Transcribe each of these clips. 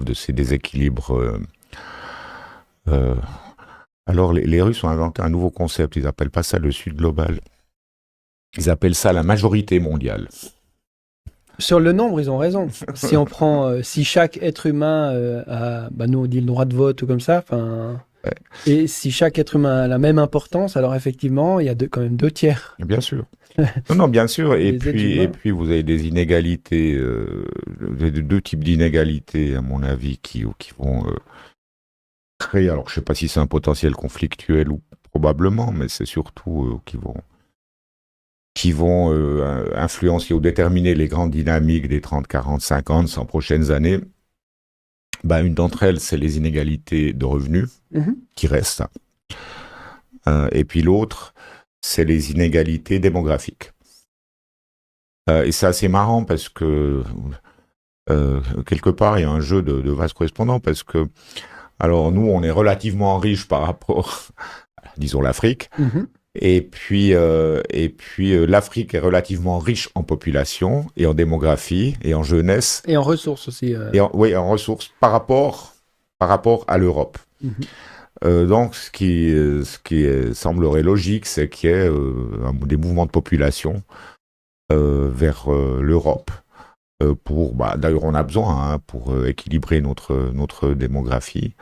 de ces déséquilibres. Alors, les Russes ont inventé un nouveau concept. Ils n'appellent pas ça le Sud global. Ils appellent ça la majorité mondiale. Sur le nombre, ils ont raison. Si on prend, si chaque être humain a, nous on dit le droit de vote ou comme ça, Ouais. et si chaque être humain a la même importance, alors effectivement, il y a quand même 2 tiers. Bien sûr. Non, bien sûr. Et Les êtres humains. puis, vous avez des inégalités, deux types d'inégalités, à mon avis, qui vont créer. Alors, je ne sais pas si c'est un potentiel conflictuel ou probablement, mais c'est surtout qui vont influencer ou déterminer les grandes dynamiques des 30, 40, 50, 100 prochaines années. Une d'entre elles, c'est les inégalités de revenus qui restent. Et puis l'autre, c'est les inégalités démographiques. Et c'est assez marrant parce que, quelque part, il y a un jeu de vases correspondants parce que, alors nous, on est relativement riches par rapport, disons, l'Afrique. Et puis l'Afrique est relativement riche en population et en démographie et en jeunesse. Et en ressources aussi. Oui, en ressources par rapport à l'Europe. Donc, ce qui semblerait logique, c'est qu'il y ait des mouvements de population vers l'Europe. D'ailleurs, on a besoin pour équilibrer notre démographie.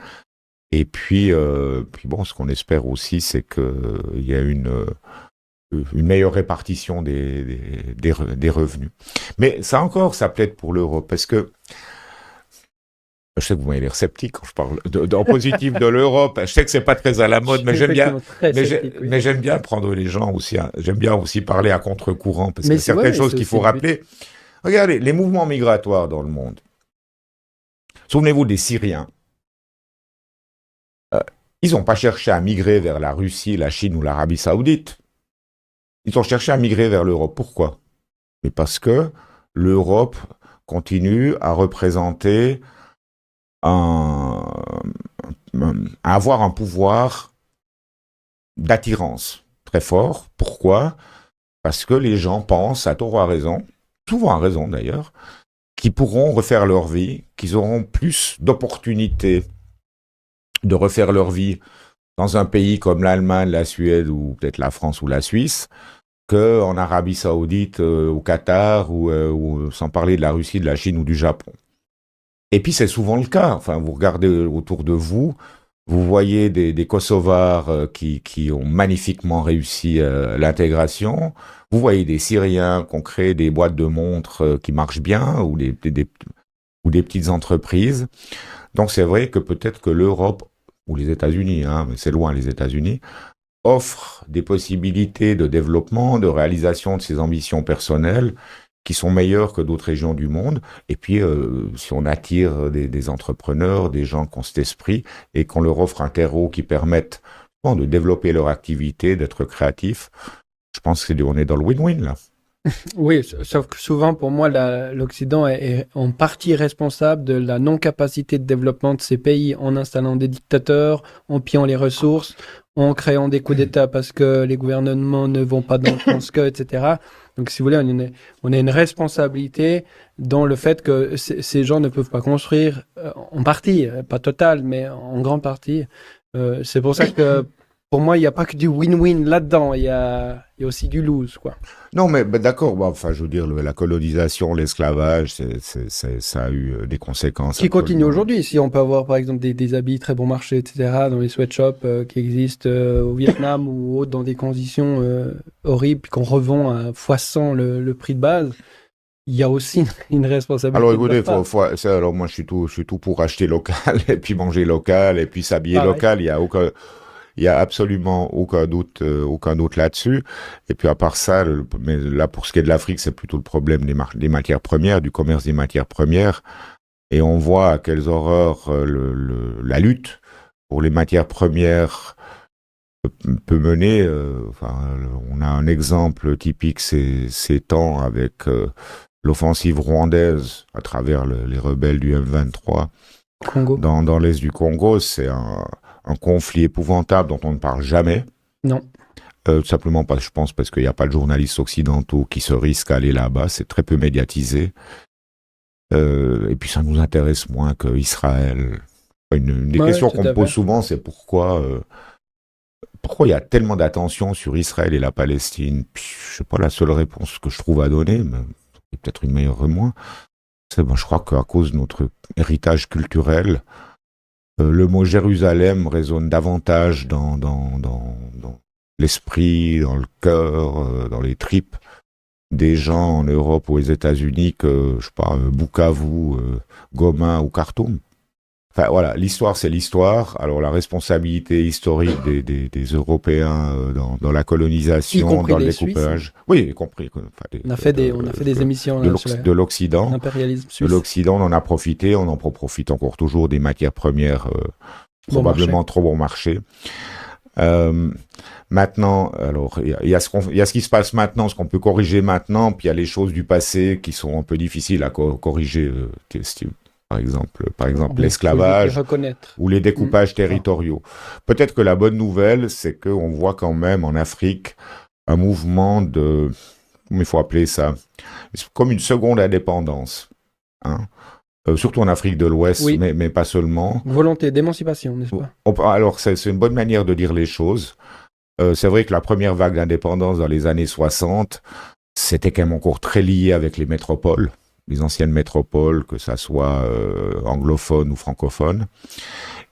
Et puis ce qu'on espère aussi, c'est qu'il y a une meilleure répartition des revenus. Mais ça plaide pour l'Europe, parce que je sais que vous m'avez l'air sceptique quand je parle en positif de l'Europe. Je sais que c'est pas très à la mode, mais j'aime bien. Mais j'aime bien prendre les gens aussi. J'aime bien aussi parler à contre-courant, parce que certaines choses qu'il faut rappeler. Regardez, les mouvements migratoires dans le monde. Souvenez-vous des Syriens. Ils n'ont pas cherché à migrer vers la Russie, la Chine ou l'Arabie Saoudite. Ils ont cherché à migrer vers l'Europe. Pourquoi ? Mais parce que l'Europe continue à représenter à avoir un pouvoir d'attirance très fort. Pourquoi ? Parce que les gens pensent, à tort ou à raison, souvent à raison d'ailleurs, qu'ils pourront refaire leur vie, qu'ils auront plus d'opportunités de refaire leur vie dans un pays comme l'Allemagne, la Suède ou peut-être la France ou la Suisse, qu'en Arabie Saoudite, au Qatar ou sans parler de la Russie, de la Chine ou du Japon. Et puis c'est souvent le cas. Enfin, vous regardez autour de vous, vous voyez des Kosovars qui ont magnifiquement réussi l'intégration. Vous voyez des Syriens qui ont créé des boîtes de montres qui marchent bien ou des petites entreprises. Donc c'est vrai que peut-être que l'Europe ou les États-Unis, mais c'est loin les États-Unis, offrent des possibilités de développement, de réalisation de ses ambitions personnelles qui sont meilleures que d'autres régions du monde. Et puis, si on attire des entrepreneurs, des gens qui ont cet esprit, et qu'on leur offre un terreau qui permette de développer leur activité, d'être créatifs, je pense qu'on est dans le win-win, là. Oui, sauf que souvent, pour moi, l'Occident est en partie responsable de la non-capacité de développement de ces pays en installant des dictateurs, en pillant les ressources, en créant des coups d'État parce que les gouvernements ne vont pas dans le sens que, etc. Donc, si vous voulez, on a une responsabilité dans le fait que ces gens ne peuvent pas construire, en partie, pas totale, mais en grande partie. C'est pour ça que, pour moi, il n'y a pas que du win-win là-dedans, il y a aussi du lose, quoi. Non, mais d'accord, je veux dire, la colonisation, l'esclavage, ça a eu des conséquences. Qui continue aujourd'hui. Si on peut avoir, par exemple, des habits très bon marché, etc., dans les sweatshops qui existent au Vietnam ou autres, dans des conditions horribles, qu'on revend à x100 le prix de base, il y a aussi une responsabilité. Alors écoutez, alors moi je suis tout pour acheter local, et puis manger local, et puis s'habiller local, il y a absolument aucun doute là-dessus. Et puis à part ça, mais là pour ce qui est de l'Afrique, c'est plutôt le problème des matières premières, du commerce des matières premières. Et on voit à quelles horreurs la lutte pour les matières premières peut mener. On a un exemple typique ces temps avec l'offensive rwandaise à travers les rebelles du M23 Congo. Dans l'est du Congo. C'est un conflit épouvantable dont on ne parle jamais. Non. Simplement, je pense, parce qu'il n'y a pas de journalistes occidentaux qui se risquent à aller là-bas. C'est très peu médiatisé. Et puis ça nous intéresse moins qu'Israël. Une des questions qu'on me pose souvent, c'est pourquoi il y a tellement d'attention sur Israël et la Palestine. Puis, je sais pas la seule réponse que je trouve à donner, mais c'est peut-être une meilleure que moi. Je crois qu'à cause de notre héritage culturel, le mot Jérusalem résonne davantage dans l'esprit, dans le cœur, dans les tripes des gens en Europe ou aux États-Unis que, je sais pas, Bukavu, Goma ou Khartoum. Enfin voilà, l'histoire c'est l'histoire. Alors la responsabilité historique des Européens dans la colonisation, dans le découpage. Suisses. Oui, y compris. On a fait des émissions de l'Occident. L'impérialisme suisse. De l'Occident, on en a profité, on en profite encore toujours des matières premières probablement trop bon marché. Maintenant, alors il y a ce qui se passe maintenant, ce qu'on peut corriger maintenant, puis il y a les choses du passé qui sont un peu difficiles à corriger. Par exemple l'esclavage ou les découpages territoriaux. Peut-être que la bonne nouvelle, c'est qu'on voit quand même en Afrique un mouvement de, comment il faut appeler ça, comme une seconde indépendance. Hein. Surtout en Afrique de l'Ouest, oui. mais pas seulement. Volonté d'émancipation, n'est-ce pas? Alors, c'est une bonne manière de dire les choses. C'est vrai que la première vague d'indépendance dans les années 60, c'était quand même encore très lié avec les métropoles, les anciennes métropoles, que ça soit anglophone ou francophone.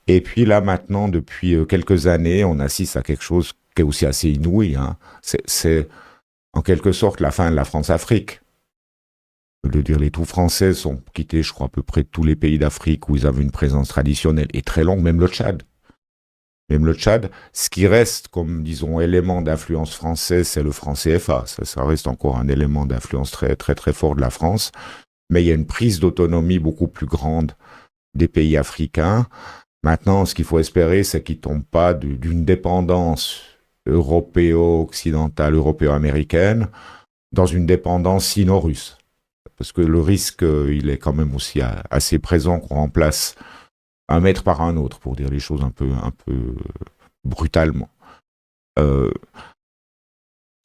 Et puis là, maintenant, depuis quelques années, on assiste à quelque chose qui est aussi assez inouï. Hein. C'est en quelque sorte la fin de la France-Afrique. De dire les tout français sont quittés, je crois, à peu près de tous les pays d'Afrique où ils avaient une présence traditionnelle et très longue, même le Tchad. Ce qui reste comme, disons, élément d'influence française, c'est le franc CFA. Ça reste encore un élément d'influence très, très, très fort de la France. Mais il y a une prise d'autonomie beaucoup plus grande des pays africains. Maintenant, ce qu'il faut espérer, c'est qu'ils ne tombent pas d'une dépendance européo-occidentale, européo-américaine, dans une dépendance sino-russe. Parce que le risque, il est quand même aussi assez présent qu'on remplace un maître par un autre, pour dire les choses un peu brutalement.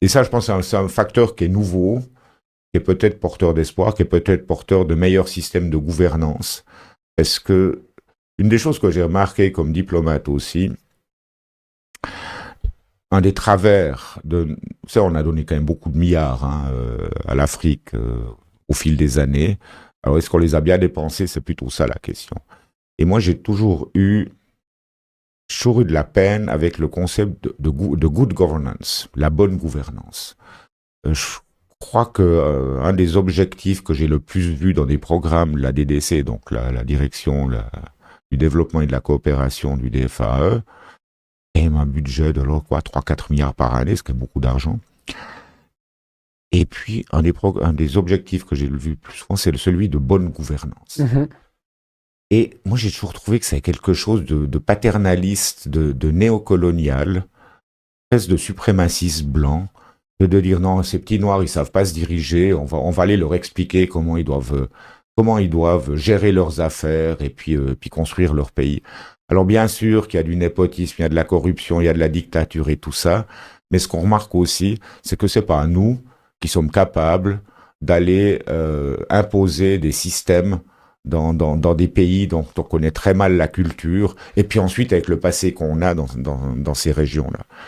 Et ça, je pense, c'est un facteur qui est nouveau, qui est peut-être porteur d'espoir, qui est peut-être porteur de meilleurs systèmes de gouvernance. Est-ce que, une des choses que j'ai remarqué comme diplomate aussi, un des travers ça, on a donné quand même beaucoup de milliards à l'Afrique au fil des années. Alors, est-ce qu'on les a bien dépensés? C'est plutôt ça la question. Et moi, j'ai toujours eu de la peine avec le concept de good governance, la bonne gouvernance. Je crois que un des objectifs que j'ai le plus vu dans des programmes de la DDC, donc la direction du développement et de la coopération du DFAE, et un budget de 3-4 milliards par année, ce qui est beaucoup d'argent. Et puis, un des objectifs que j'ai vu le plus souvent, c'est celui de bonne gouvernance. Mm-hmm. Et moi, j'ai toujours trouvé que c'est quelque chose de paternaliste, de néocolonial, presque de suprémaciste blanc, de dire non, ces petits noirs, ils savent pas se diriger, on va aller leur expliquer comment ils doivent gérer leurs affaires et puis construire leur pays. Alors bien sûr qu'il y a du népotisme, il y a de la corruption, il y a de la dictature et tout ça, mais ce qu'on remarque aussi, c'est que c'est pas nous qui sommes capables d'aller imposer des systèmes dans des pays dont on connaît très mal la culture, et puis ensuite avec le passé qu'on a dans ces régions-là.